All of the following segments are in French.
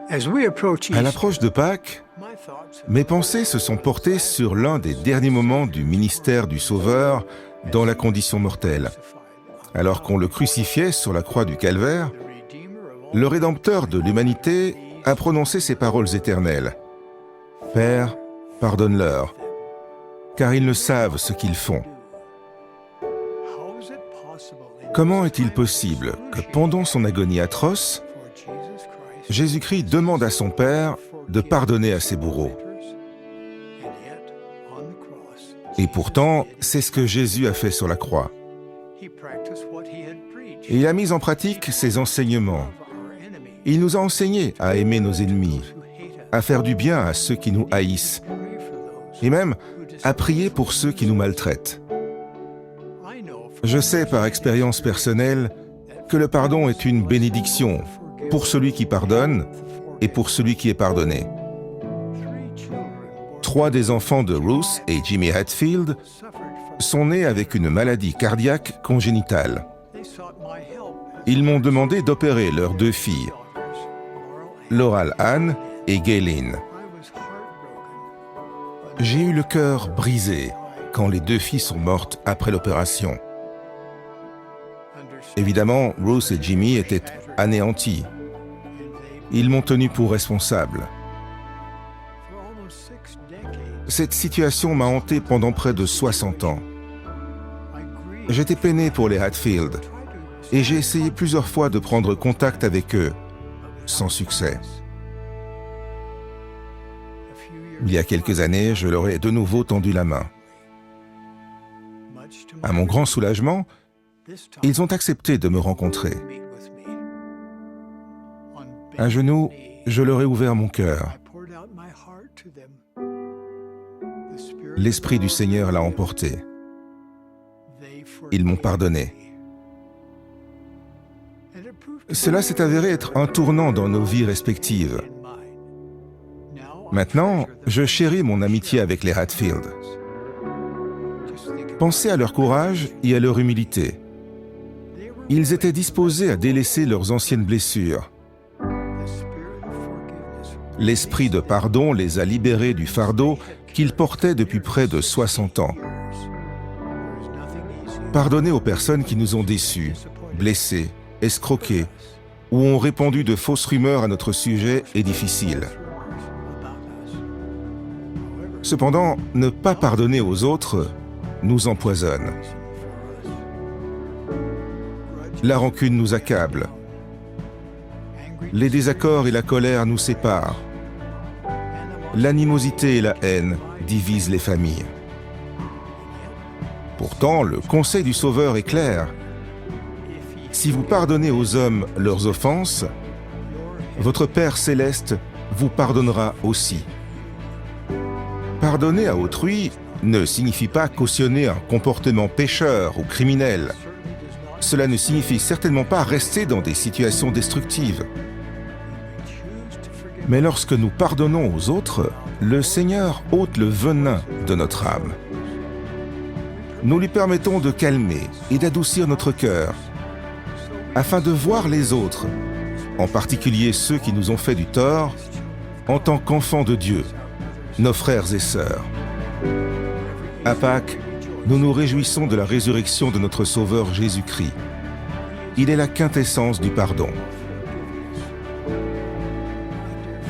À l'approche de Pâques, mes pensées se sont portées sur l'un des derniers moments du ministère du Sauveur dans la condition mortelle. Alors qu'on le crucifiait sur la croix du Calvaire, le Rédempteur de l'humanité a prononcé ces paroles éternelles. « Père, pardonne-leur, car ils ne savent ce qu'ils font. » Comment est-il possible que pendant son agonie atroce, Jésus-Christ demande à son Père de pardonner à ses bourreaux? Et pourtant, c'est ce que Jésus a fait sur la croix. Il a mis en pratique ses enseignements. Il nous a enseigné à aimer nos ennemis, à faire du bien à ceux qui nous haïssent, et même à prier pour ceux qui nous maltraitent. Je sais par expérience personnelle que le pardon est une bénédiction pour celui qui pardonne et pour celui qui est pardonné. 3 des enfants de Ruth et Jimmy Hatfield sont nés avec une maladie cardiaque congénitale. Ils m'ont demandé d'opérer leurs 2 filles, Laurel Ann et Gayleen. J'ai eu le cœur brisé quand les 2 filles sont mortes après l'opération. Évidemment, Ruth et Jimmy étaient anéantis. Ils m'ont tenu pour responsable. Cette situation m'a hanté pendant près de 60 ans. J'étais peiné pour les Hatfield et j'ai essayé plusieurs fois de prendre contact avec eux, sans succès. Il y a quelques années, je leur ai de nouveau tendu la main. À mon grand soulagement, ils ont accepté de me rencontrer. À genoux, je leur ai ouvert mon cœur. L'Esprit du Seigneur l'a emporté. Ils m'ont pardonné. Cela s'est avéré être un tournant dans nos vies respectives. Maintenant, je chéris mon amitié avec les Hatfield. Pensez à leur courage et à leur humilité. Ils étaient disposés à délaisser leurs anciennes blessures. L'esprit de pardon les a libérés du fardeau qu'ils portaient depuis près de 60 ans. Pardonner aux personnes qui nous ont déçus, blessés, escroqués ou ont répandu de fausses rumeurs à notre sujet est difficile. Cependant, ne pas pardonner aux autres nous empoisonne. La rancune nous accable. Les désaccords et la colère nous séparent. L'animosité et la haine divisent les familles. Pourtant, le conseil du Sauveur est clair. Si vous pardonnez aux hommes leurs offenses, votre Père céleste vous pardonnera aussi. Pardonner à autrui ne signifie pas cautionner un comportement pécheur ou criminel. Cela ne signifie certainement pas rester dans des situations destructives. Mais lorsque nous pardonnons aux autres, le Seigneur ôte le venin de notre âme. Nous lui permettons de calmer et d'adoucir notre cœur, afin de voir les autres, en particulier ceux qui nous ont fait du tort, en tant qu'enfants de Dieu, nos frères et sœurs. À Pâques, nous nous réjouissons de la résurrection de notre Sauveur Jésus-Christ. Il est la quintessence du pardon.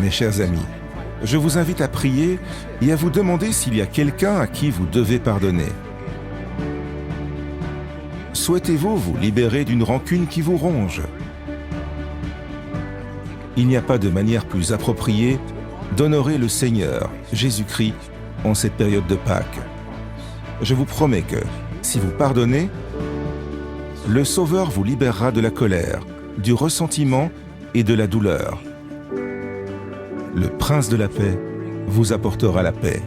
Mes chers amis, je vous invite à prier et à vous demander s'il y a quelqu'un à qui vous devez pardonner. Souhaitez-vous vous libérer d'une rancune qui vous ronge? Il n'y a pas de manière plus appropriée d'honorer le Seigneur, Jésus-Christ, en cette période de Pâques. Je vous promets que, si vous pardonnez, le Sauveur vous libérera de la colère, du ressentiment et de la douleur. Le Prince de la paix vous apportera la paix.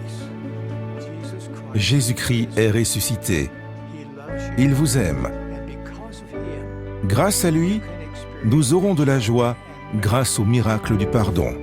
Jésus-Christ est ressuscité. Il vous aime. Grâce à lui, nous aurons de la joie grâce au miracle du pardon.